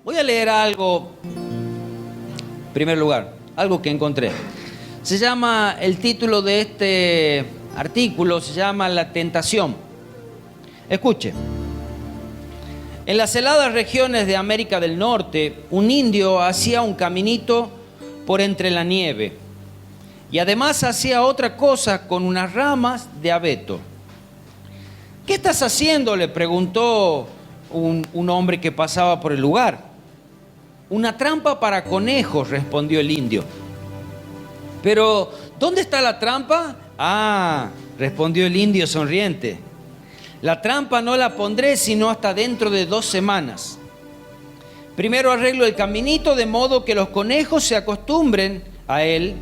Voy a leer algo, en primer lugar, algo que encontré. Se llama, el título de este artículo se llama La tentación. Escuche. En las heladas regiones de América del Norte, un indio hacía un caminito por entre la nieve y además hacía otra cosa con unas ramas de abeto. ¿Qué estás haciendo?, le preguntó un hombre que pasaba por el lugar. Una trampa para conejos, respondió el indio. Pero, ¿dónde está la trampa? Ah, respondió el indio sonriente. La trampa no la pondré sino hasta dentro de 2 semanas. Primero arreglo el caminito de modo que los conejos se acostumbren a él.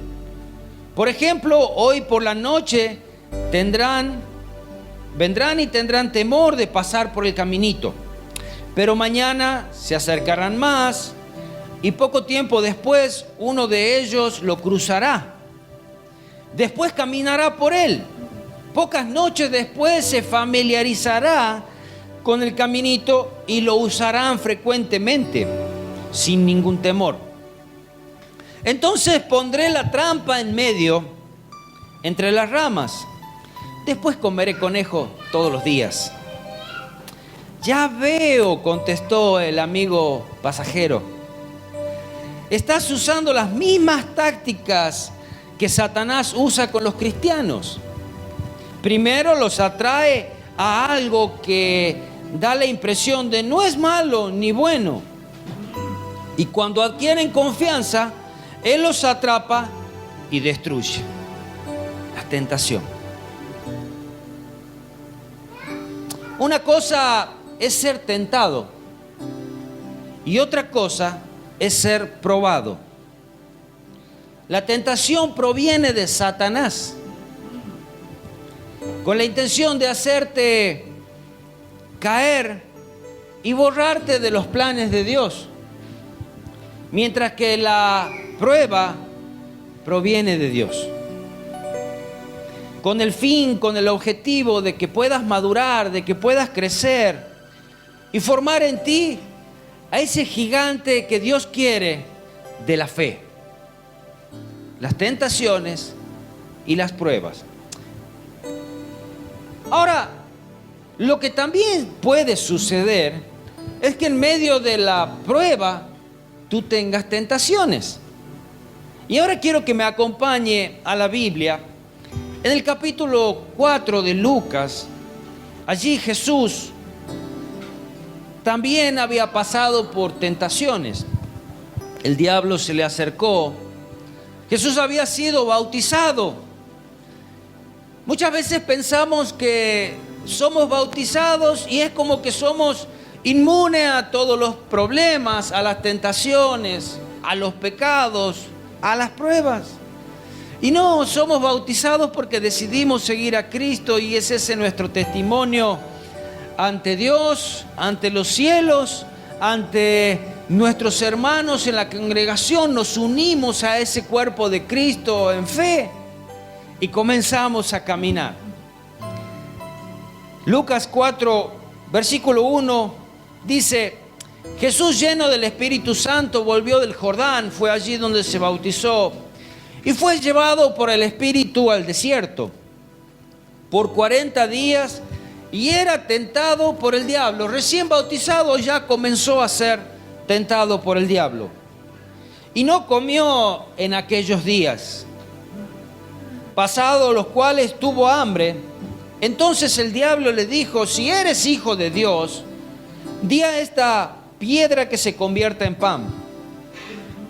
Por ejemplo, hoy por la noche vendrán y tendrán temor de pasar por el caminito. Pero mañana se acercarán más y poco tiempo después uno de ellos lo cruzará. Después caminará por él. Pocas noches después se familiarizará con el caminito y lo usarán frecuentemente, sin ningún temor. Entonces pondré la trampa en medio, entre las ramas. Después comeré conejo todos los días. Ya veo, contestó el amigo pasajero. Estás usando las mismas tácticas que Satanás usa con los cristianos. Primero los atrae a algo que da la impresión de no es malo ni bueno. Y cuando adquieren confianza, él los atrapa y destruye. La tentación. Una cosa es ser tentado y otra cosa es ser probado. La tentación proviene de Satanás, con la intención de hacerte caer y borrarte de los planes de Dios, mientras que la prueba proviene de Dios, con el fin, con el objetivo de que puedas madurar, de que puedas crecer y formar en ti a ese gigante que Dios quiere de la fe. Las tentaciones y las pruebas. Ahora, lo que también puede suceder es que en medio de la prueba tú tengas tentaciones. Y ahora quiero que me acompañe a la Biblia. En el capítulo 4 de Lucas, allí Jesús también había pasado por tentaciones. El diablo se le acercó. Jesús había sido bautizado. Muchas veces pensamos que somos bautizados y es como que somos inmunes a todos los problemas, a las tentaciones, a los pecados, a las pruebas. Y no, somos bautizados porque decidimos seguir a Cristo y es ese nuestro testimonio ante Dios, ante los cielos, ante nuestros hermanos en la congregación. Nos unimos a ese cuerpo de Cristo en fe y comenzamos a caminar. Lucas 4, versículo 1 dice: Jesús, lleno del Espíritu Santo, volvió del Jordán, fue allí donde se bautizó y fue llevado por el Espíritu al desierto por 40 días y era tentado por el diablo. Recién bautizado ya comenzó a ser tentado por el diablo. Y no comió en aquellos días, pasados los cuales tuvo hambre. Entonces el diablo le dijo: si eres hijo de Dios, di a esta piedra que se convierta en pan.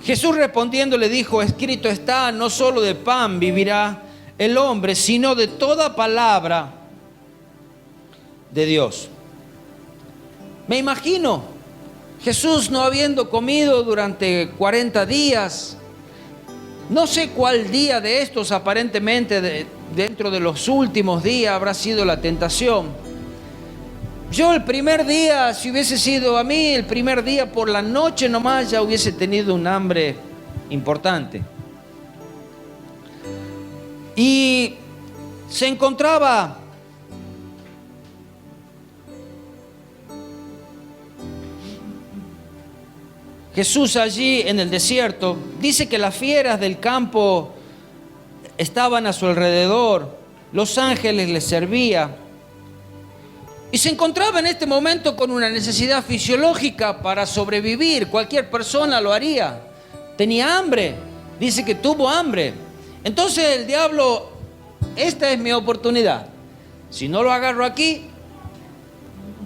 Jesús respondiendo le dijo: escrito está, no solo de pan vivirá el hombre, sino de toda palabra de Dios. Me imagino Jesús no habiendo comido durante 40 días. No sé cuál día de estos, aparentemente dentro de los últimos días, habrá sido la tentación. Yo el primer día, si hubiese sido a mí, el primer día por la noche nomás ya hubiese tenido un hambre importante. Y se encontraba Jesús allí en el desierto, dice que las fieras del campo estaban a su alrededor, los ángeles le servían. Y se encontraba en este momento con una necesidad fisiológica para sobrevivir. Cualquier persona lo haría. Tenía hambre, dice que tuvo hambre. Entonces el diablo, esta es mi oportunidad. Si no lo agarro aquí,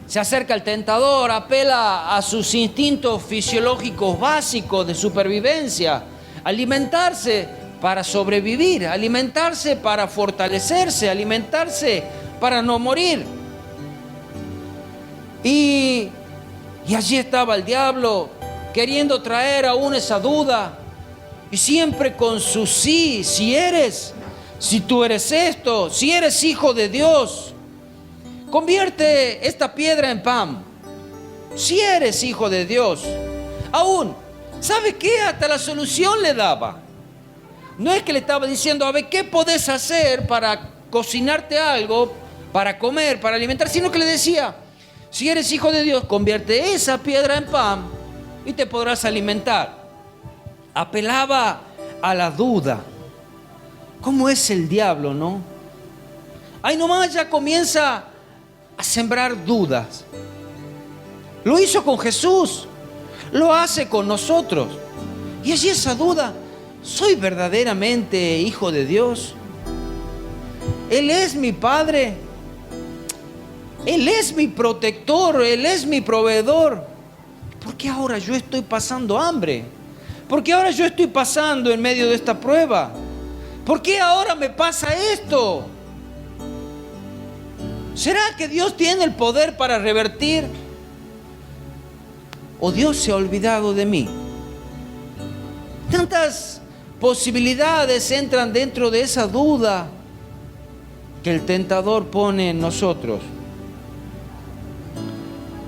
se acerca el tentador, apela a sus instintos fisiológicos básicos de supervivencia, alimentarse para sobrevivir, alimentarse para fortalecerse, alimentarse para no morir. Y allí estaba el diablo queriendo traer aún esa duda, y siempre con su sí, si tú eres esto, si eres hijo de Dios, convierte esta piedra en pan. Si eres hijo de Dios. Aún, ¿sabe qué? Hasta la solución le daba. No es que le estaba diciendo, a ver, ¿qué podés hacer para cocinarte algo, para comer, para alimentar? Sino que le decía, si eres hijo de Dios, convierte esa piedra en pan y te podrás alimentar. Apelaba a la duda. ¿Cómo es el diablo, no? Ahí nomás ya comienza a sembrar dudas. Lo hizo con Jesús, lo hace con nosotros. Y allí esa duda, ¿soy verdaderamente hijo de Dios? Él es mi Padre, Él es mi protector, Él es mi proveedor. ¿Por qué ahora yo estoy pasando hambre? ¿Por qué ahora yo estoy pasando en medio de esta prueba? ¿Por qué ahora me pasa esto? ¿Será que Dios tiene el poder para revertir? ¿O Dios se ha olvidado de mí? Tantas posibilidades entran dentro de esa duda que el tentador pone en nosotros.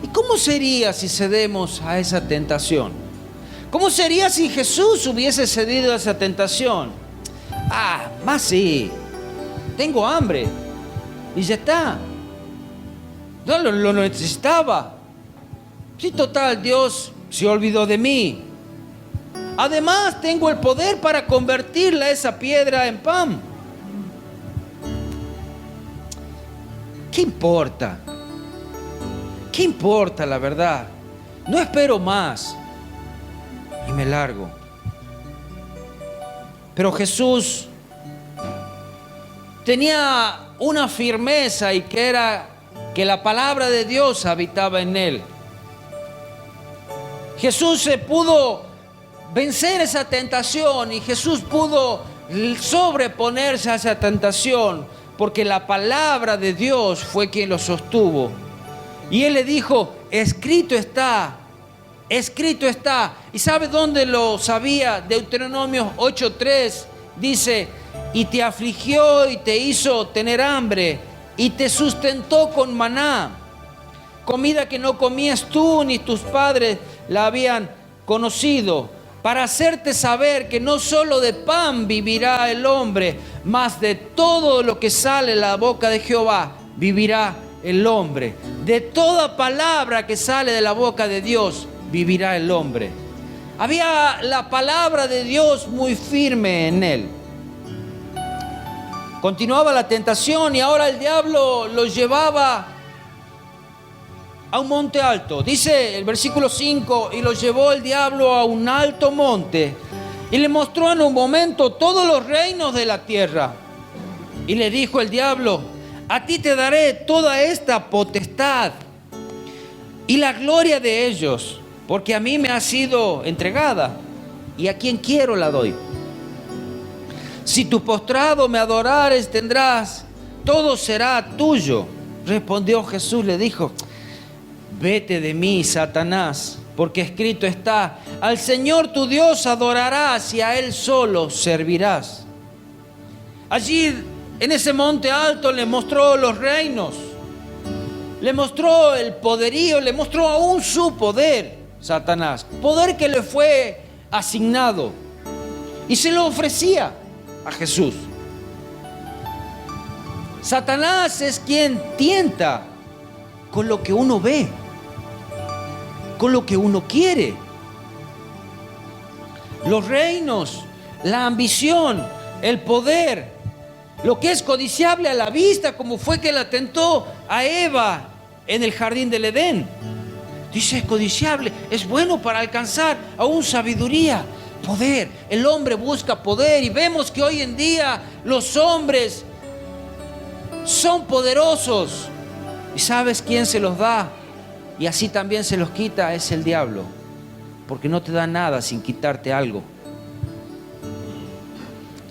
¿Y cómo sería si cedemos a esa tentación? ¿Cómo sería si Jesús hubiese cedido a esa tentación? Más sí, tengo hambre y ya está. No lo necesitaba. Sí, total, Dios se olvidó de mí. Además, tengo el poder para convertirla esa piedra en pan. ¿Qué importa? ¿Qué importa la verdad? No espero más y me largo. Pero Jesús tenía una firmeza, y que era que la palabra de Dios habitaba en él. Jesús se pudo vencer esa tentación, y Jesús pudo sobreponerse a esa tentación porque la palabra de Dios fue quien lo sostuvo. Y él le dijo, escrito está, escrito está. ¿Y sabe dónde lo sabía? Deuteronomio 8:3 dice, y te afligió y te hizo tener hambre y te sustentó con maná, comida que no comías tú ni tus padres la habían conocido, para hacerte saber que no solo de pan vivirá el hombre, mas de todo lo que sale de la boca de Jehová vivirá el hombre. De toda palabra que sale de la boca de Dios vivirá el hombre. Había la palabra de Dios muy firme en él. Continuaba la tentación y ahora el diablo lo llevaba a un monte alto. Dice el versículo 5, y lo llevó el diablo a un alto monte y le mostró en un momento todos los reinos de la tierra. Y le dijo el diablo, a ti te daré toda esta potestad y la gloria de ellos, porque a mí me ha sido entregada y a quien quiero la doy. Si tu postrado me adorares tendrás, todo será tuyo. Respondió Jesús, le dijo, vete de mí, Satanás, porque escrito está, al Señor tu Dios adorarás y a Él solo servirás. Allí en ese monte alto le mostró los reinos, le mostró el poderío, le mostró aún su poder, Satanás, poder que le fue asignado, y se lo ofrecía a Jesús. Satanás es quien tienta con lo que uno ve, con lo que uno quiere. los reinos, la ambición, el poder, lo que es codiciable a la vista, como fue que la tentó a Eva en el jardín del Edén. Dice, es codiciable, es bueno para alcanzar aún sabiduría, poder. El hombre busca poder y vemos que hoy en día los hombres son poderosos. ¿Y sabes quién se los da? Y así también se los quita, es el diablo. Porque no te da nada sin quitarte algo.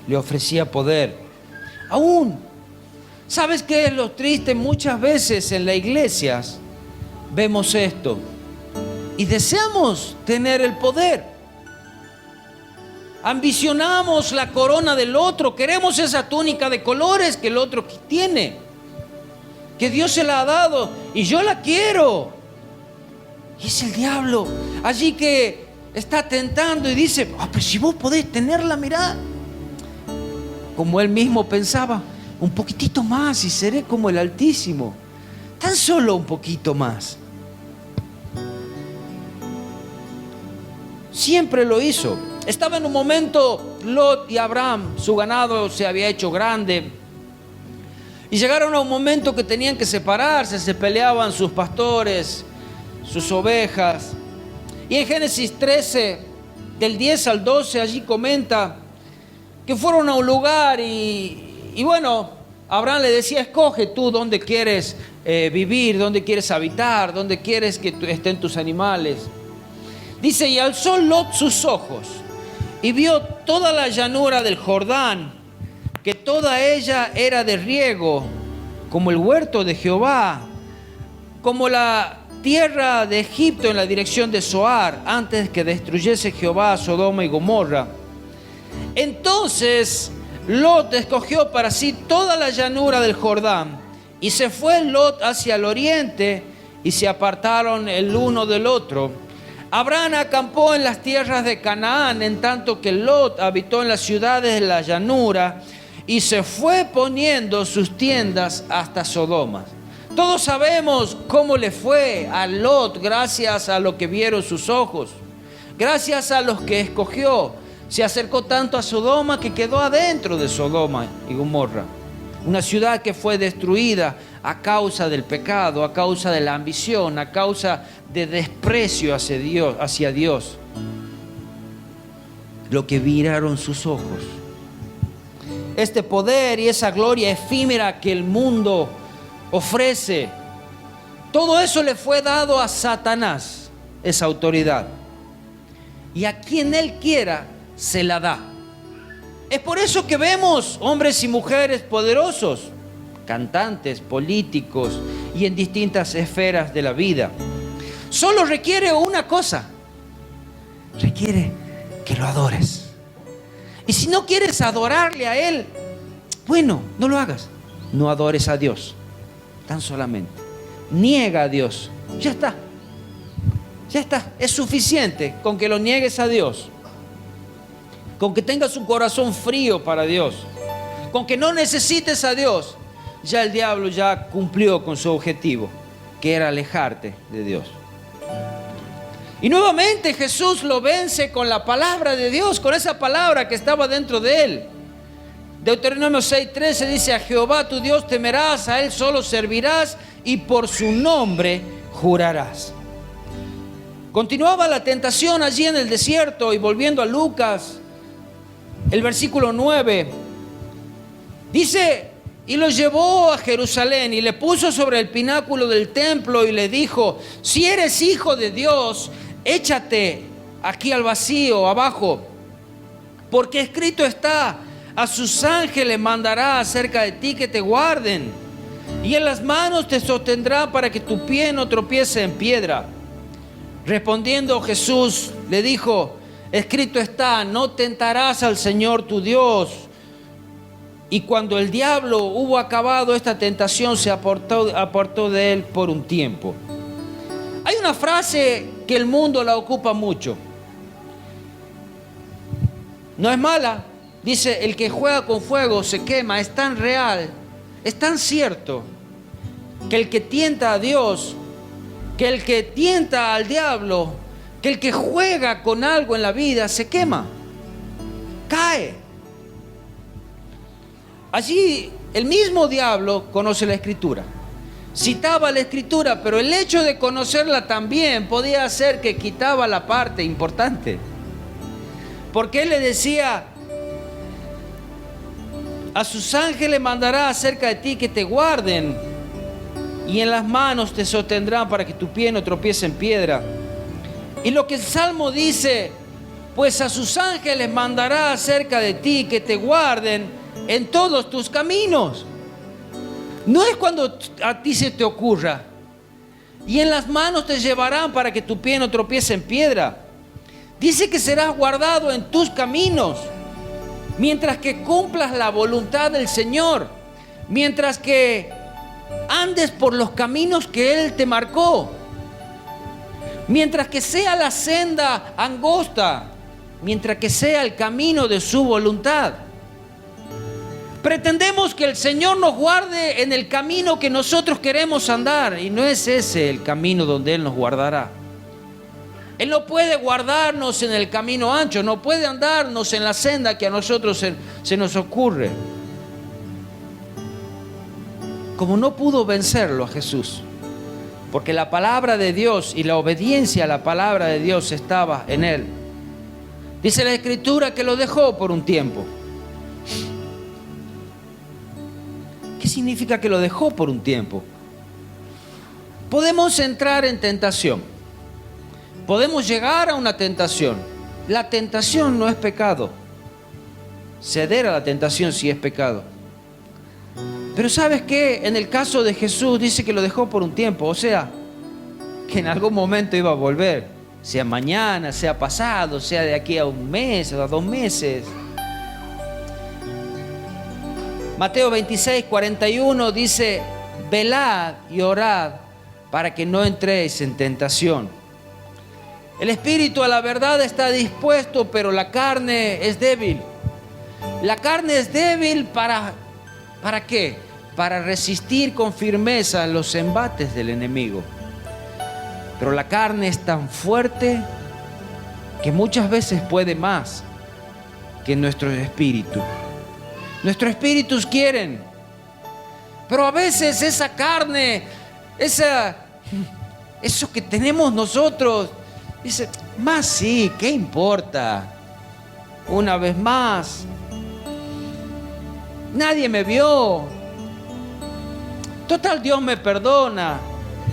Le ofrecía poder. Aún, ¿sabes qué es lo triste? Muchas veces en las iglesias vemos esto y deseamos tener el poder. Ambicionamos la corona del otro, queremos esa túnica de colores que el otro tiene, que Dios se la ha dado y yo la quiero. Y es el diablo allí que está tentando y dice, pero si vos podés tenerla, mirá. Como él mismo pensaba, un poquitito más y seré como el Altísimo. Tan solo un poquito más. Siempre lo hizo. Estaba en un momento Lot y Abraham, su ganado se había hecho grande. Y llegaron a un momento que tenían que separarse, se peleaban sus pastores, sus ovejas. Y en Génesis 13, del 10 al 12, allí comenta que fueron a un lugar y bueno, Abraham le decía, escoge tú dónde quieres vivir, dónde quieres habitar, dónde quieres que estén tus animales. Dice, y alzó Lot sus ojos y vio toda la llanura del Jordán, que toda ella era de riego, como el huerto de Jehová, como la tierra de Egipto en la dirección de Zoar, antes que destruyese Jehová a Sodoma y Gomorra. Entonces Lot escogió para sí toda la llanura del Jordán, y se fue Lot hacia el oriente, y se apartaron el uno del otro. Abraham acampó en las tierras de Canaán, en tanto que Lot habitó en las ciudades de la llanura, y se fue poniendo sus tiendas hasta Sodoma. Todos sabemos cómo le fue a Lot gracias a lo que vieron sus ojos, gracias a los que escogió. Se acercó tanto a Sodoma que quedó adentro de Sodoma y Gomorra, una ciudad que fue destruida a causa del pecado, a causa de la ambición, a causa de desprecio hacia Dios. Lo que miraron sus ojos. Este poder y esa gloria efímera que el mundo ofrece, todo eso le fue dado a Satanás, esa autoridad. Y a quien él quiera, se la da. Es por eso que vemos hombres y mujeres poderosos, cantantes, políticos y en distintas esferas de la vida. Solo requiere una cosa, requiere que lo adores. Y si no quieres adorarle a Él, bueno, no lo hagas. No adores a Dios, tan solamente. Niega a Dios, ya está. Ya está, es suficiente con que lo niegues a Dios. Con que tengas un corazón frío para Dios, con que no necesites a Dios, ya el diablo ya cumplió con su objetivo, que era alejarte de Dios. Y nuevamente Jesús lo vence con la palabra de Dios, con esa palabra que estaba dentro de él. Deuteronomio 6:13 dice, a Jehová tu Dios temerás, a Él solo servirás y por su nombre jurarás. Continuaba la tentación allí en el desierto y volviendo a Lucas, el versículo 9, dice, y lo llevó a Jerusalén y le puso sobre el pináculo del templo y le dijo, si eres hijo de Dios, échate aquí al vacío, abajo, porque escrito está, a sus ángeles mandará acerca de ti que te guarden, y en las manos te sostendrá para que tu pie no tropiece en piedra. Respondiendo Jesús le dijo, escrito está, no tentarás al Señor tu Dios. Y cuando el diablo hubo acabado esta tentación, se apartó de él por un tiempo. Hay una frase que el mundo la ocupa mucho. No es mala. Dice, el que juega con fuego se quema. Es tan real, es tan cierto, que el que tienta a Dios, que el que tienta al diablo, que el que juega con algo en la vida se quema. cae. Allí el mismo diablo conoce la Escritura. Citaba la Escritura, pero el hecho de conocerla también podía hacer que quitaba la parte importante. Porque él le decía: a sus ángeles mandará acerca de ti que te guarden, y en las manos te sostendrán para que tu pie no tropiece en piedra. Y lo que el Salmo dice: pues a sus ángeles mandará acerca de ti que te guarden en todos tus caminos. No es cuando a ti se te ocurra. Y en las manos te llevarán para que tu pie no tropiece en piedra. Dice que serás guardado en tus caminos, mientras que cumplas la voluntad del Señor, mientras que andes por los caminos que Él te marcó, mientras que sea la senda angosta, mientras que sea el camino de su voluntad. Pretendemos que el Señor nos guarde en el camino que nosotros queremos andar, y no es ese el camino donde Él nos guardará. Él no puede guardarnos en el camino ancho, no puede andarnos en la senda que a nosotros se nos ocurre. Como no pudo vencerlo a Jesús, porque la palabra de Dios y la obediencia a la palabra de Dios estaba en Él. Dice la Escritura que lo dejó por un tiempo. ¿Qué significa que lo dejó por un tiempo? Podemos entrar en tentación. Podemos llegar a una tentación. La tentación no es pecado. Ceder a la tentación sí es pecado. Pero ¿sabes qué? En el caso de Jesús dice que lo dejó por un tiempo. O sea, que en algún momento iba a volver. Sea mañana, sea pasado, sea de aquí a un mes o a 2 meses. Mateo 26, 41 dice: velad y orad para que no entréis en tentación. El espíritu a la verdad está dispuesto, pero la carne es débil. La carne es débil ¿para qué? Para resistir con firmeza los embates del enemigo. Pero la carne es tan fuerte que muchas veces puede más que nuestro espíritu. Nuestros espíritus quieren, pero a veces esa carne, eso que tenemos nosotros, dice: más sí, ¿qué importa? Una vez más, nadie me vio. Total, Dios me perdona.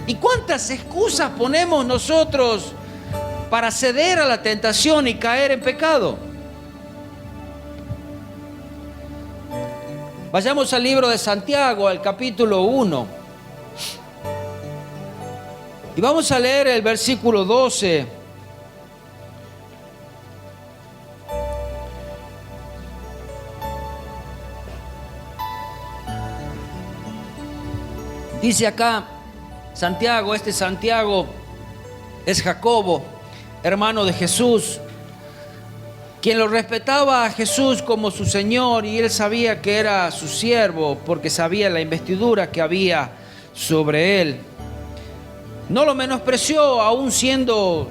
¿Y cuántas excusas ponemos nosotros para ceder a la tentación y caer en pecado? Vayamos al libro de Santiago, al capítulo 1. Y vamos a leer el versículo 12. Dice acá, Santiago, Santiago es Jacobo, hermano de Jesús, quien lo respetaba a Jesús como su Señor, y él sabía que era su siervo porque sabía la investidura que había sobre él. No lo menospreció, aún siendo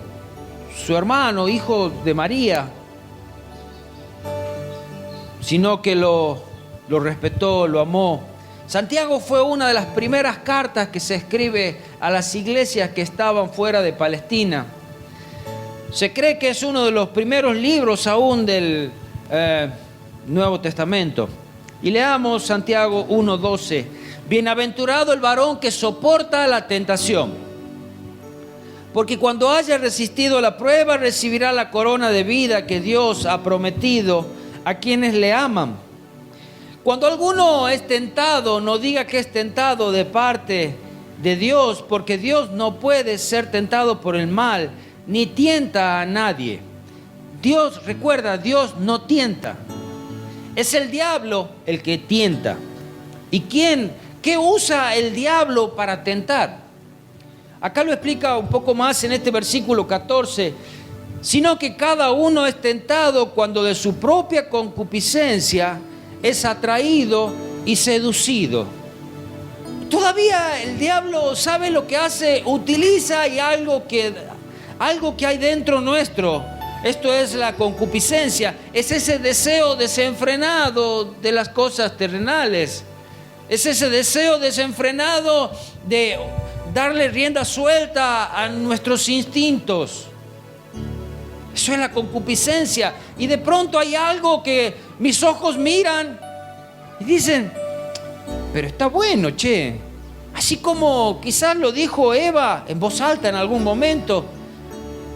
su hermano, hijo de María, sino que lo respetó, lo amó. Santiago fue una de las primeras cartas que se escribe a las iglesias que estaban fuera de Palestina. Se cree que es uno de los primeros libros aún del Nuevo Testamento. Y leamos Santiago 1:12. Bienaventurado el varón que soporta la tentación, porque cuando haya resistido la prueba recibirá la corona de vida que Dios ha prometido a quienes le aman. Cuando alguno es tentado, no diga que es tentado de parte de Dios, porque Dios no puede ser tentado por el mal, ni tienta a nadie. Dios, recuerda, Dios no tienta. Es el diablo el que tienta. ¿Y qué usa el diablo para tentar? Acá lo explica un poco más en este versículo 14. Sino que cada uno es tentado cuando de su propia concupiscencia es atraído y seducido. Todavía el diablo sabe lo que hace, utiliza y algo que hay dentro nuestro Esto es la concupiscencia, es ese deseo desenfrenado de las cosas terrenales. Es ese deseo desenfrenado de darle rienda suelta a nuestros instintos. Eso es la concupiscencia. Y de pronto hay algo que mis ojos miran y dicen, pero está bueno, che. Así como quizás lo dijo Eva en voz alta en algún momento.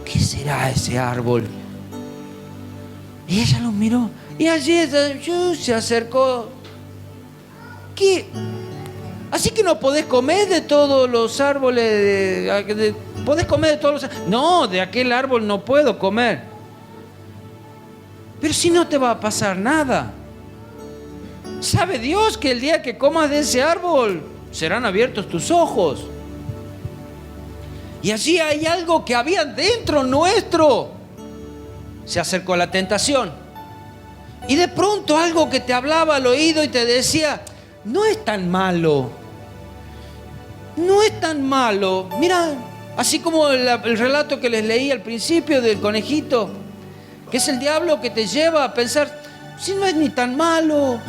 ¿Qué será ese árbol? Y ella lo miró. Y allí se acercó. ¿Qué? Así que no podés comer de todos los árboles. ¿Podés comer de todos los árboles? No, de aquel árbol no puedo comer. Pero si no te va a pasar nada. ¿Sabe Dios que el día que comas de ese árbol serán abiertos tus ojos? Y allí hay algo que había dentro nuestro. Se acercó la tentación. Y de pronto algo que te hablaba al oído y te decía, no es tan malo. No es tan malo. Mira, así como el relato que les leí al principio del conejito, que es el diablo que te lleva a pensar, si no es ni tan malo.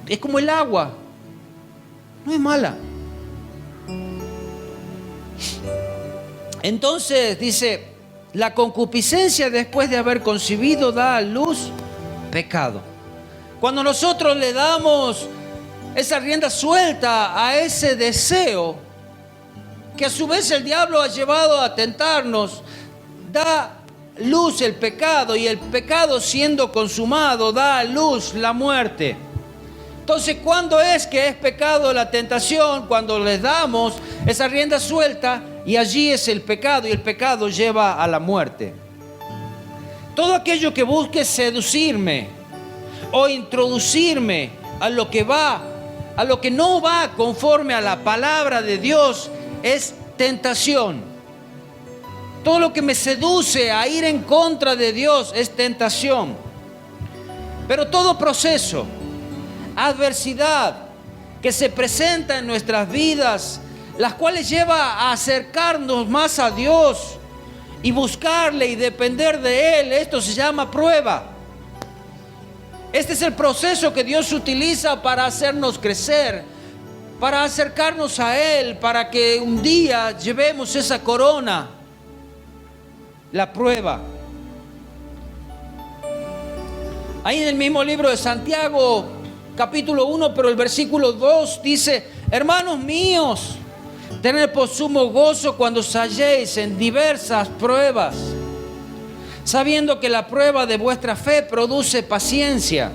Es como el agua. No es mala. Entonces dice, la concupiscencia después de haber concebido da a luz pecado. Cuando nosotros le damos esa rienda suelta a ese deseo, que a su vez el diablo ha llevado a tentarnos, da luz el pecado, y el pecado siendo consumado da a luz la muerte. Entonces, ¿cuándo es que es pecado la tentación? Cuando les damos esa rienda suelta, y allí es el pecado, y el pecado lleva a la muerte. Todo aquello que busque seducirme o introducirme a lo que no va conforme a la palabra de Dios es tentación. Todo lo que me seduce a ir en contra de Dios es tentación. Pero todo proceso, adversidad que se presenta en nuestras vidas, las cuales lleva a acercarnos más a Dios y buscarle y depender de Él, esto se llama prueba. Este es el proceso que Dios utiliza para hacernos crecer, para acercarnos a Él, para que un día llevemos esa corona, la prueba. Ahí en el mismo libro de Santiago, capítulo 1, pero el versículo 2 dice, hermanos míos, tened por sumo gozo cuando os halléis en diversas pruebas, sabiendo que la prueba de vuestra fe produce paciencia.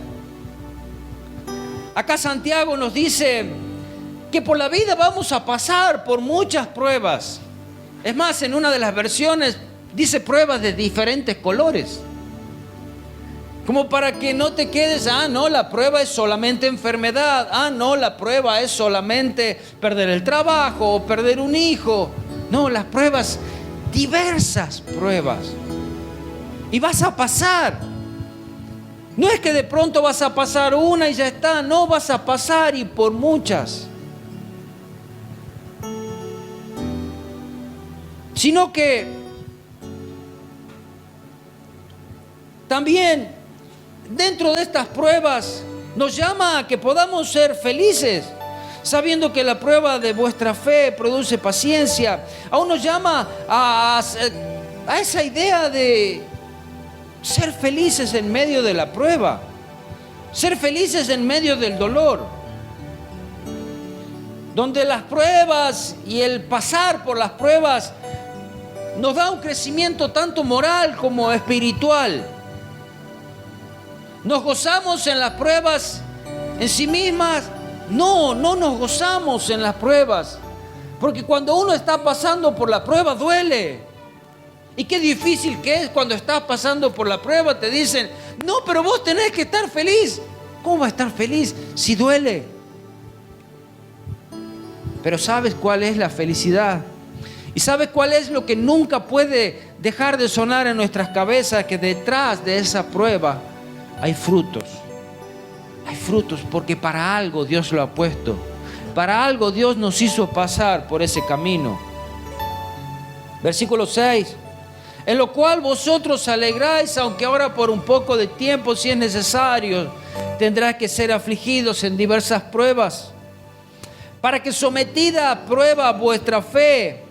Acá Santiago nos dice que por la vida vamos a pasar por muchas pruebas. Es más, en una de las versiones dice pruebas de diferentes colores. Como para que no te quedes, no, la prueba es solamente enfermedad, no, la prueba es solamente perder el trabajo o perder un hijo. No, las pruebas, diversas pruebas. Y vas a pasar. No es que de pronto vas a pasar una y ya está, no, vas a pasar y por muchas. Sino que también dentro de estas pruebas nos llama a que podamos ser felices, sabiendo que la prueba de vuestra fe produce paciencia. Aún nos llama a esa idea de ser felices en medio de la prueba, ser felices en medio del dolor, donde las pruebas y el pasar por las pruebas nos da un crecimiento tanto moral como espiritual. ¿Nos gozamos en las pruebas en sí mismas? No nos gozamos en las pruebas, porque cuando uno está pasando por la prueba duele. Y qué difícil que es cuando estás pasando por la prueba, te dicen, no, pero vos tenés que estar feliz. ¿Cómo va a estar feliz si duele? Pero ¿sabes cuál es la felicidad? ¿Y sabes cuál es lo que nunca puede dejar de sonar en nuestras cabezas? Que detrás de esa prueba hay frutos. Hay frutos porque para algo Dios lo ha puesto. Para algo Dios nos hizo pasar por ese camino. Versículo 6. en lo cual vosotros alegráis, aunque ahora por un poco de tiempo, si es necesario, tendrás que ser afligidos en diversas pruebas, para que sometida a prueba vuestra fe,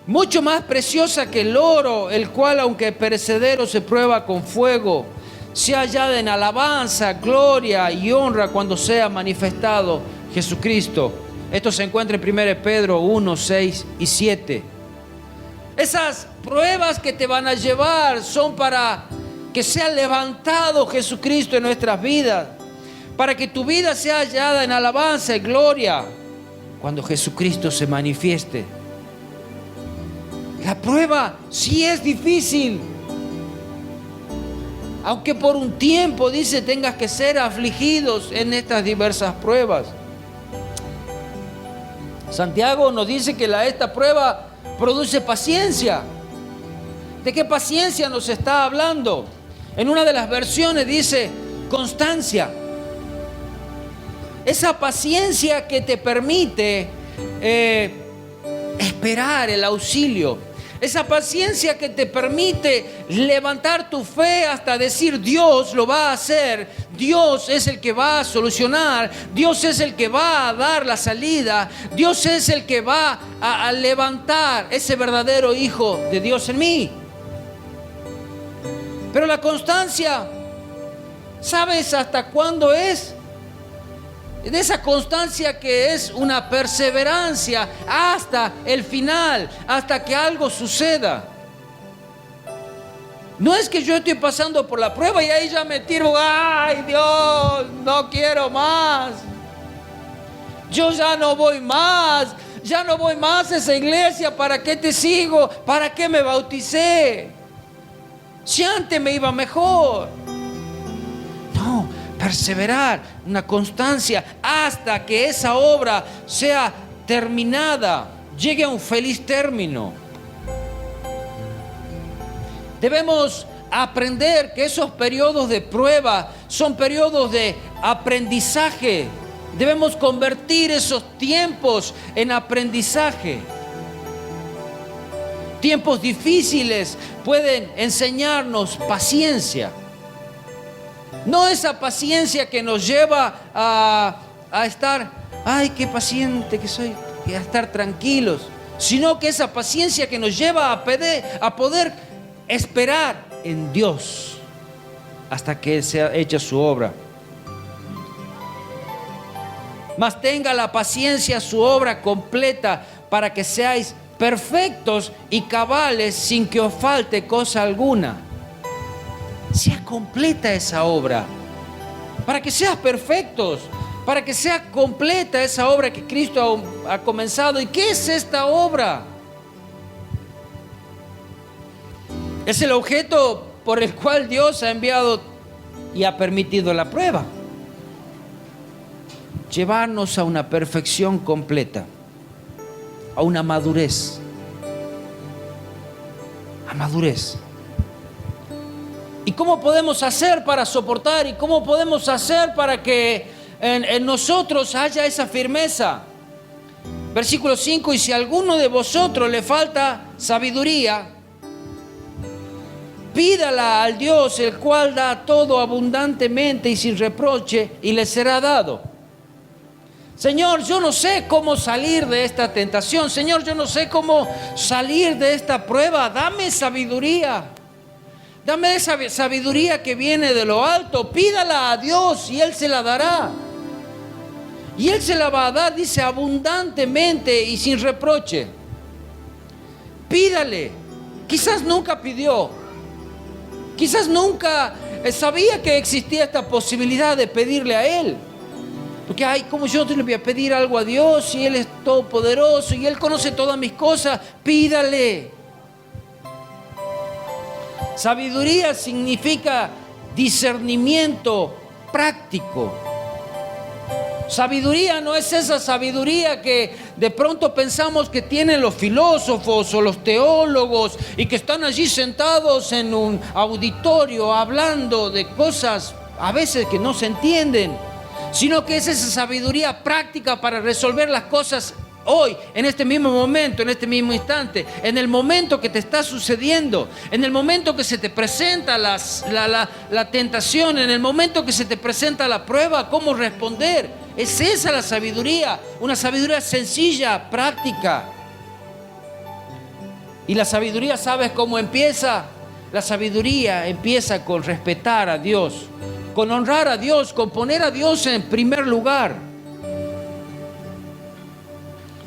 mucho más preciosa que el oro, el cual aunque perecedero se prueba con fuego, sea hallada en alabanza, gloria y honra cuando sea manifestado Jesucristo. Esto se encuentra en 1 Pedro 1, 6 y 7. Esas pruebas que te van a llevar son para que sea levantado Jesucristo en nuestras vidas, para que tu vida sea hallada en alabanza y gloria cuando Jesucristo se manifieste. La prueba sí es difícil, aunque por un tiempo, dice, tengas que ser afligidos en estas diversas pruebas. Santiago nos dice que esta prueba produce paciencia. ¿De qué paciencia nos está hablando? En una de las versiones dice constancia. Esa paciencia que te permite esperar el auxilio. Esa paciencia que te permite levantar tu fe hasta decir: Dios lo va a hacer, Dios es el que va a solucionar, Dios es el que va a dar la salida, Dios es el que va a levantar ese verdadero Hijo de Dios en mí. Pero la constancia, ¿sabes hasta cuándo es? De esa constancia que es una perseverancia hasta el final, hasta que algo suceda. No es que yo estoy pasando por la prueba y ahí ya me tiro: ¡ay, Dios, no quiero más! Yo ya no voy más a esa iglesia. ¿Para qué te sigo? ¿Para qué me bauticé? Si antes me iba mejor. No, perseverar, una constancia hasta que esa obra sea terminada, llegue a un feliz término. Debemos aprender que esos periodos de prueba son periodos de aprendizaje. Debemos convertir esos tiempos en aprendizaje. Tiempos difíciles pueden enseñarnos paciencia. No esa paciencia que nos lleva a estar: ¡ay, qué paciente que soy!, y a estar tranquilos, sino que esa paciencia que nos lleva a poder esperar en Dios hasta que sea hecha su obra. Mas tenga la paciencia su obra completa, para que seáis perfectos y cabales, sin que os falte cosa alguna. Sea completa esa obra, para que seas perfectos, para que sea completa esa obra que Cristo ha comenzado. ¿Y qué es esta obra? Es el objeto por el cual Dios ha enviado y ha permitido la prueba. Llevarnos a una perfección completa, a una madurez. A madurez. ¿Y cómo podemos hacer para soportar? ¿Y cómo podemos hacer para que en nosotros haya esa firmeza? Versículo 5: y si a alguno de vosotros le falta sabiduría, pídala al Dios, el cual da todo abundantemente y sin reproche, y le será dado. Señor, yo no sé cómo salir de esta tentación. Señor, yo no sé cómo salir de esta prueba. Dame sabiduría. Dame esa sabiduría que viene de lo alto. Pídala a Dios y Él se la dará. Y Él se la va a dar, dice, abundantemente y sin reproche. Pídale. Quizás nunca pidió. Quizás nunca sabía que existía esta posibilidad de pedirle a Él. Porque, ay, ¿cómo yo le voy a pedir algo a Dios si Él es todopoderoso y Él conoce todas mis cosas? Pídale. Sabiduría significa discernimiento práctico. Sabiduría no es esa sabiduría que de pronto pensamos que tienen los filósofos o los teólogos y que están allí sentados en un auditorio hablando de cosas a veces que no se entienden, sino que es esa sabiduría práctica para resolver las cosas hoy, en este mismo momento, en este mismo instante, en el momento que te está sucediendo, en el momento que se te presenta la tentación, en el momento que se te presenta la prueba, cómo responder. Es esa la sabiduría, una sabiduría sencilla, práctica. Y la sabiduría, ¿sabes cómo empieza? La sabiduría empieza con respetar a Dios, con honrar a Dios, con poner a Dios en primer lugar.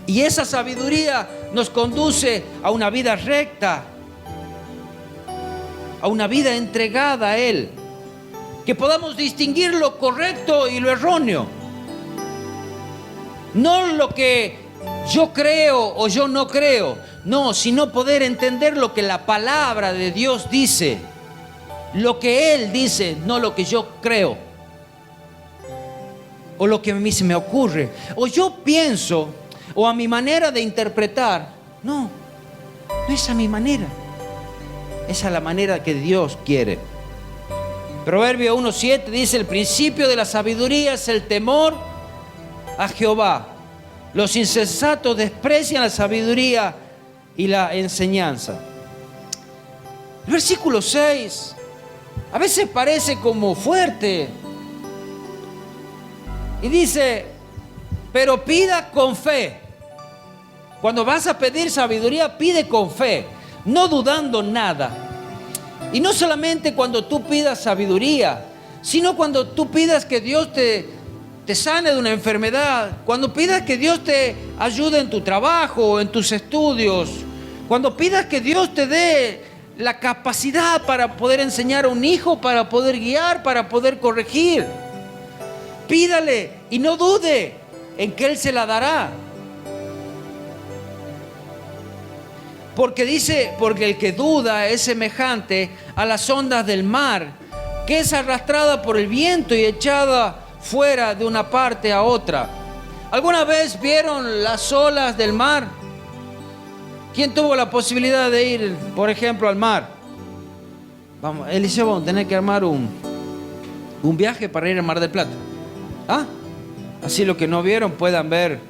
Y esa sabiduría nos conduce a una vida recta, a una vida entregada a Él, que podamos distinguir lo correcto y lo erróneo. No lo que yo creo o yo no creo, no, sino poder entender lo que la palabra de Dios dice, lo que Él dice, no lo que yo creo o lo que a mí se me ocurre o yo pienso o a mi manera de interpretar. No es a mi manera, esa es la manera que Dios quiere. Proverbio 1:7 dice: el principio de la sabiduría es el temor a Jehová. Los insensatos desprecian la sabiduría y la enseñanza. El versículo 6 a veces parece como fuerte y dice: pero pida con fe. Cuando vas a pedir sabiduría, pide con fe, no dudando nada. Y no solamente cuando tú pidas sabiduría, sino cuando tú pidas que Dios te sane de una enfermedad, cuando pidas que Dios te ayude en tu trabajo, en tus estudios, cuando pidas que Dios te dé la capacidad para poder enseñar a un hijo, para poder guiar, para poder corregir. Pídale y no dude en que Él se la dará. Porque dice, porque el que duda es semejante a las ondas del mar, que es arrastrada por el viento y echada fuera de una parte a otra. ¿Alguna vez vieron las olas del mar? ¿Quién tuvo la posibilidad de ir, por ejemplo, al mar? Vamos, Eliseo, vamos a tener que armar un viaje para ir al Mar del Plata. ¿Ah? Así los que no vieron puedan ver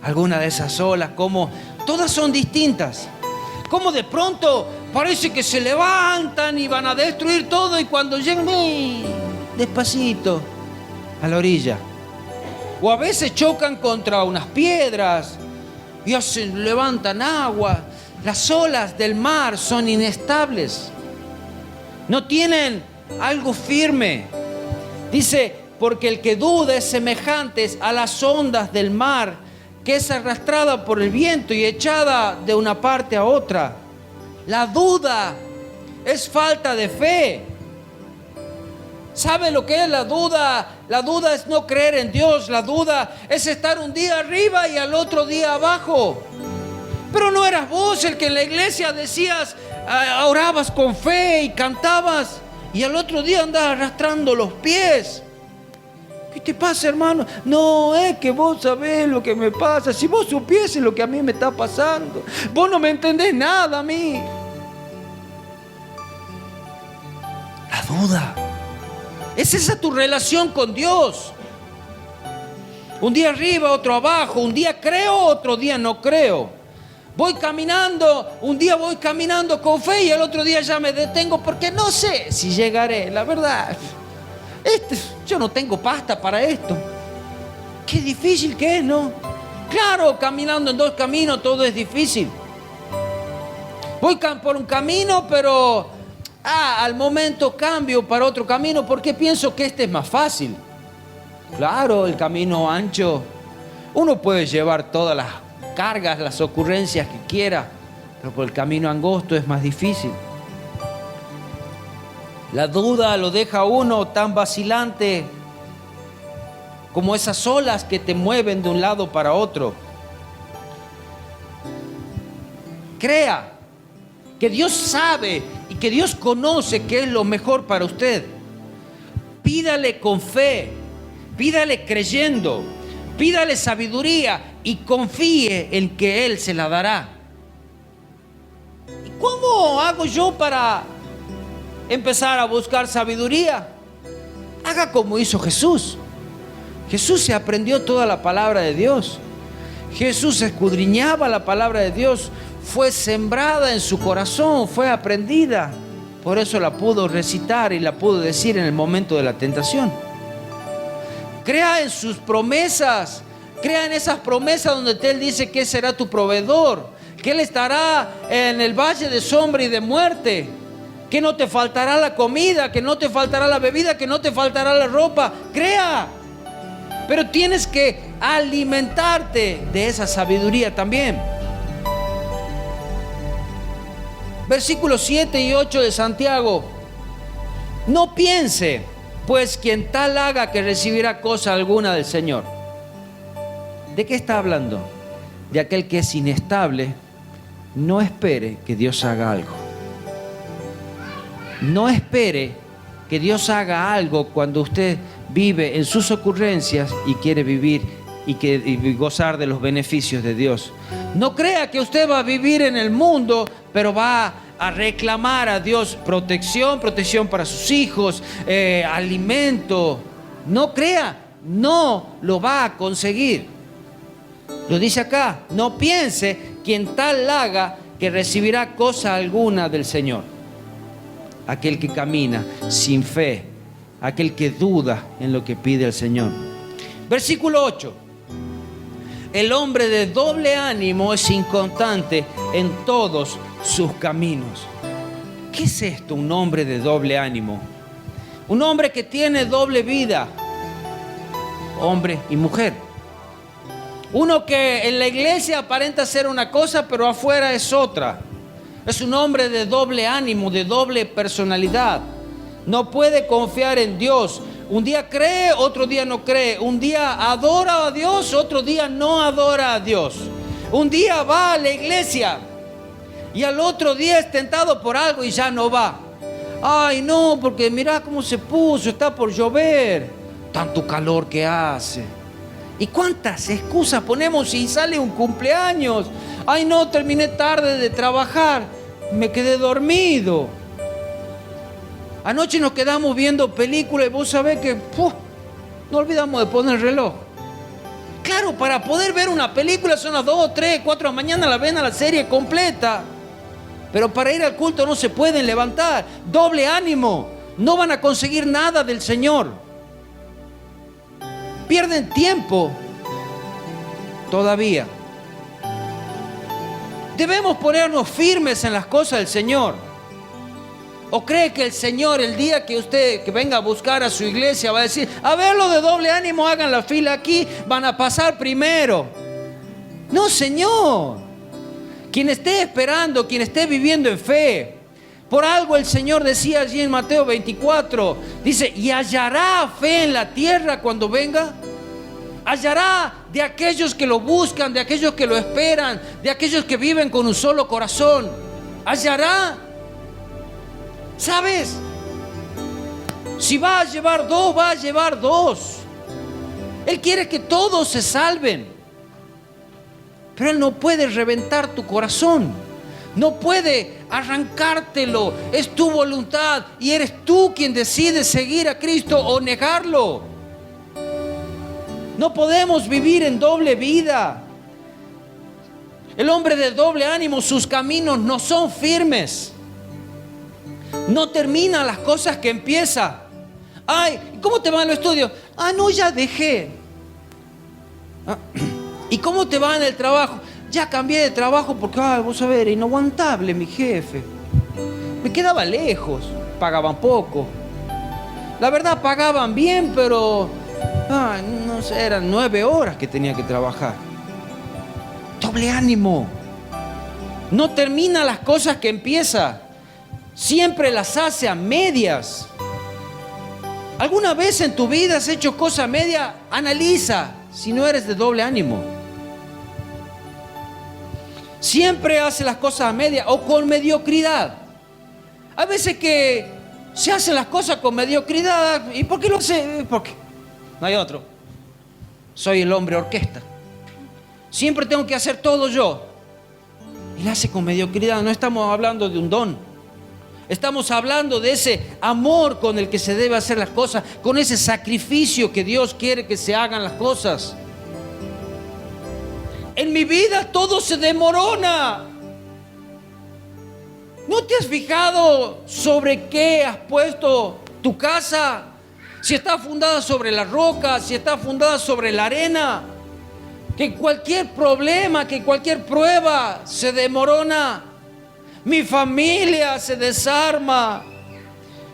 alguna de esas olas, como todas son distintas. Como de pronto parece que se levantan y van a destruir todo, y cuando llegan despacito a la orilla. O a veces chocan contra unas piedras y levantan agua. Las olas del mar son inestables, no tienen algo firme. Dice: porque el que duda es semejante a las ondas del mar, que es arrastrada por el viento y echada de una parte a otra. La duda es falta de fe. ¿Sabe lo que es la duda? La duda es no creer en Dios. La duda es estar un día arriba y al otro día abajo. Pero no eras vos el que en la iglesia decías, orabas con fe y cantabas, y al otro día andás arrastrando los pies. ¿Qué te pasa, hermano? No, es que vos sabés lo que me pasa. Si vos supieses lo que a mí me está pasando, vos no me entendés nada a mí. La duda es esa tu relación con Dios. Un día arriba, otro abajo. Un día creo, otro día no creo. Voy caminando, un día voy caminando con fe y el otro día ya me detengo porque no sé si llegaré. La verdad, yo no tengo pasta para esto. Qué difícil que es, ¿no? Claro, caminando en dos caminos todo es difícil. Voy por un camino, pero al momento cambio para otro camino porque pienso que este es más fácil. Claro, el camino ancho, uno puede llevar todas las cargas, las ocurrencias que quiera, pero por el camino angosto es más difícil. La duda lo deja a uno tan vacilante como esas olas que te mueven de un lado para otro. Crea que Dios sabe y que Dios conoce qué es lo mejor para usted. Pídale con fe, pídale creyendo, pídale sabiduría y confíe en que Él se la dará. ¿Y cómo hago yo para empezar a buscar sabiduría? Haga como hizo Jesús. Jesús se aprendió toda la palabra de Dios. Jesús escudriñaba la palabra de Dios, fue sembrada en su corazón, fue aprendida. Por eso la pudo recitar y la pudo decir en el momento de la tentación. Crea en sus promesas, crea en esas promesas donde Él dice que será tu proveedor, que Él estará en el valle de sombra y de muerte, que no te faltará la comida, que no te faltará la bebida, que no te faltará la ropa. Crea, pero tienes que alimentarte de esa sabiduría también. Versículos 7 y 8 de Santiago. No piense, pues, quien tal haga que recibirá cosa alguna del Señor. ¿De qué está hablando? De aquel que es inestable. No espere que Dios haga algo. No espere que Dios haga algo cuando usted vive en sus ocurrencias y quiere vivir y gozar de los beneficios de Dios. No crea que usted va a vivir en el mundo, pero va a reclamar a Dios protección para sus hijos, alimento. No crea, no lo va a conseguir. Lo dice acá, no piense quien tal haga que recibirá cosa alguna del Señor. Aquel que camina sin fe, aquel que duda en lo que pide el Señor. Versículo 8. El hombre de doble ánimo es inconstante en todos sus caminos. ¿Qué es esto, un hombre de doble ánimo? Un hombre que tiene doble vida, hombre y mujer. Uno que en la iglesia aparenta ser una cosa, pero afuera es otra. Es un hombre de doble ánimo, de doble personalidad. No puede confiar en Dios. Un día cree, otro día no cree. Un día adora a Dios, otro día no adora a Dios. Un día va a la iglesia y al otro día es tentado por algo y ya no va. Ay, no, porque mira cómo se puso, está por llover. Tanto calor que hace. ¿Y cuántas excusas ponemos si sale un cumpleaños? Ay, no, terminé tarde de trabajar, me quedé dormido. Anoche nos quedamos viendo películas y vos sabés que no olvidamos de poner el reloj. Claro, para poder ver una película son las 2, 3, 4 de la mañana, la ven a la serie completa. Pero para ir al culto no se pueden levantar. Doble ánimo, no van a conseguir nada del Señor. Pierden tiempo todavía. Debemos ponernos firmes en las cosas del Señor. ¿O cree que el Señor, el día que usted que venga a buscar a su iglesia, va a decir, a ver, los de doble ánimo, hagan la fila aquí, van a pasar primero? No, Señor. Quien esté esperando, quien esté viviendo en fe, por algo el Señor decía allí en Mateo 24, dice, ¿y hallará fe en la tierra cuando venga? Hallará de aquellos que lo buscan, de aquellos que lo esperan, de aquellos que viven con un solo corazón. Hallará. ¿Sabes? Si va a llevar dos, va a llevar dos. Él quiere que todos se salven. Pero Él no puede reventar tu corazón. No puede arrancártelo. Es tu voluntad y eres tú quien decide seguir a Cristo o negarlo. No podemos vivir en doble vida. El hombre de doble ánimo, sus caminos no son firmes. No termina las cosas que empieza. Ay, ¿cómo te va en los estudios? Ah, no, ya dejé. ¿Y cómo te va en el trabajo? Ya cambié de trabajo porque, vos sabés, era inaguantable mi jefe. Me quedaba lejos, pagaban poco. La verdad pagaban bien, pero no sé, eran 9 horas que tenía que trabajar. Doble ánimo. No termina las cosas que empieza. Siempre las hace a medias. ¿Alguna vez en tu vida has hecho cosas a media? Analiza si no eres de doble ánimo. Siempre hace las cosas a media o con mediocridad. Hay veces que se hacen las cosas con mediocridad. ¿Y por qué lo hace? Porque no hay otro. Soy el hombre orquesta. Siempre tengo que hacer todo yo. Y la hace con mediocridad. No estamos hablando de un don. Estamos hablando de ese amor con el que se debe hacer las cosas, con ese sacrificio que Dios quiere que se hagan las cosas. En mi vida todo se desmorona. ¿No te has fijado sobre qué has puesto tu casa? Si está fundada sobre la roca, si está fundada sobre la arena. Que cualquier problema, que cualquier prueba se desmorona. Mi familia se desarma.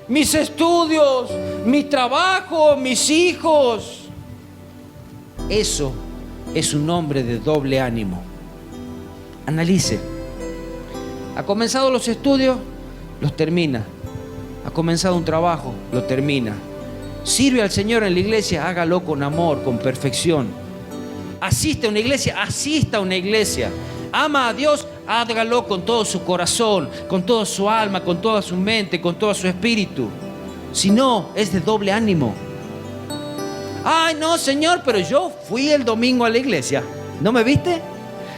Mis estudios, mi trabajo, mis hijos. Eso es un hombre de doble ánimo. Analice. Ha comenzado los estudios, los termina. Ha comenzado un trabajo, lo termina. Sirve al Señor en la iglesia, hágalo con amor, con perfección. Asiste a una iglesia, asista a una iglesia. Ama a Dios, hágalo con todo su corazón, con toda su alma, con toda su mente, con todo su espíritu. Si no, es de doble ánimo. Ay, no, Señor, pero yo fui el domingo a la iglesia. ¿No me viste?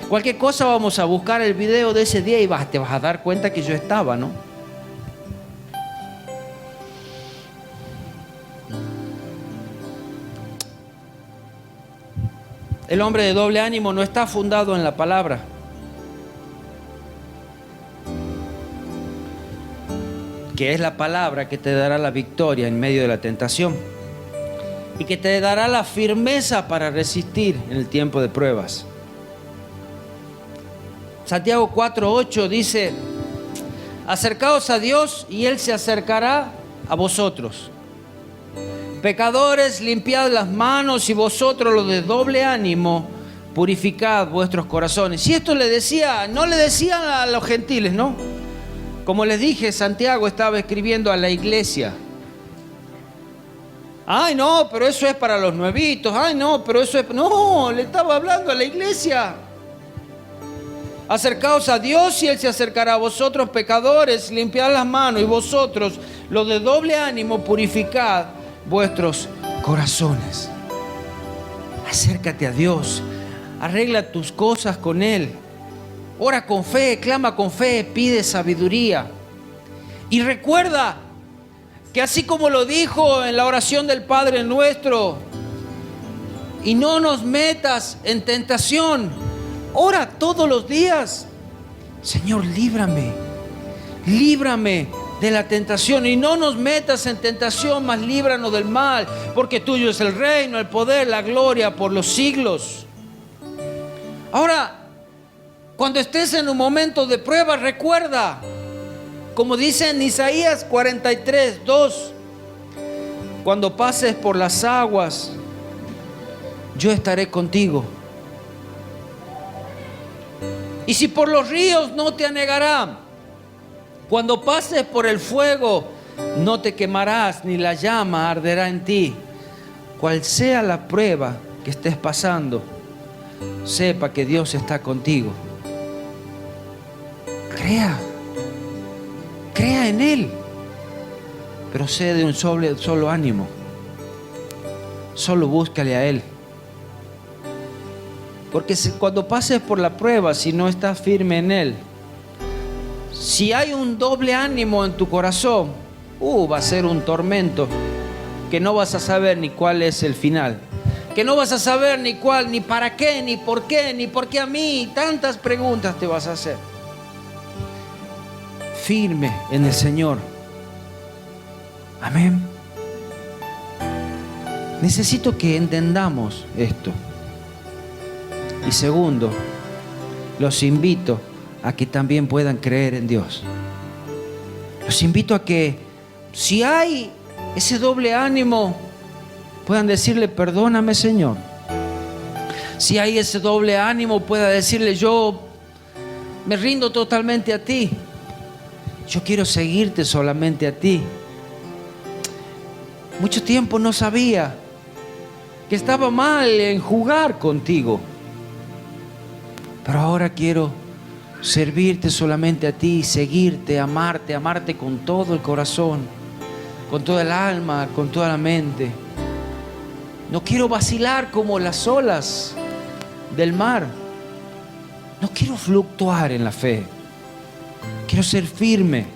Cualquier cosa vamos a buscar el video de ese día y te vas a dar cuenta que yo estaba, ¿no? El hombre de doble ánimo no está fundado en la palabra. Que es la palabra que te dará la victoria en medio de la tentación. Y que te dará la firmeza para resistir en el tiempo de pruebas. Santiago 4:8 dice: acercaos a Dios y Él se acercará a vosotros. Pecadores, limpiad las manos, y vosotros los de doble ánimo, purificad vuestros corazones. Y esto le decía, no le decían a los gentiles, ¿no? Como les dije, Santiago estaba escribiendo a la iglesia. Ay, no, pero eso es para los nuevitos. Ay, no, pero eso es... No, le estaba hablando a la iglesia. Acercaos a Dios y Él se acercará a vosotros, pecadores, limpiad las manos, y vosotros, los de doble ánimo, purificad vuestros corazones. Acércate a Dios, arregla tus cosas con Él, ora con fe, clama con fe, pide sabiduría. Y recuerda que así como lo dijo en la oración del Padre Nuestro, y no nos metas en tentación, ora todos los días: Señor, líbrame de la tentación, y no nos metas en tentación, mas líbranos del mal, porque tuyo es el reino, el poder, la gloria por los siglos. Ahora, cuando estés en un momento de prueba, recuerda, como dice en Isaías 43:2, cuando pases por las aguas, yo estaré contigo. Y si por los ríos, no te anegarán. Cuando pases por el fuego, no te quemarás, ni la llama arderá en ti. Cual sea la prueba que estés pasando, sepa que Dios está contigo. Crea en Él, pero sé de un solo ánimo. Solo búscale a Él. Porque cuando pases por la prueba, si no estás firme en Él, si hay un doble ánimo en tu corazón, va a ser un tormento que no vas a saber ni cuál es el final, que no vas a saber ni cuál, ni para qué, ni por qué a mí. Tantas preguntas te vas a hacer. Firme en el Señor. Amén. Necesito que entendamos esto. Y segundo, los invito a que también puedan creer en Dios. Los invito a que, si hay ese doble ánimo, puedan decirle: perdóname, Señor. Si hay ese doble ánimo, pueda decirle: yo me rindo totalmente a ti. Yo quiero seguirte solamente a ti. Mucho tiempo no sabía que estaba mal en jugar contigo, pero ahora quiero servirte solamente a ti, seguirte, amarte con todo el corazón, con toda el alma, con toda la mente. No quiero vacilar como las olas del mar. No quiero fluctuar en la fe. Quiero ser firme.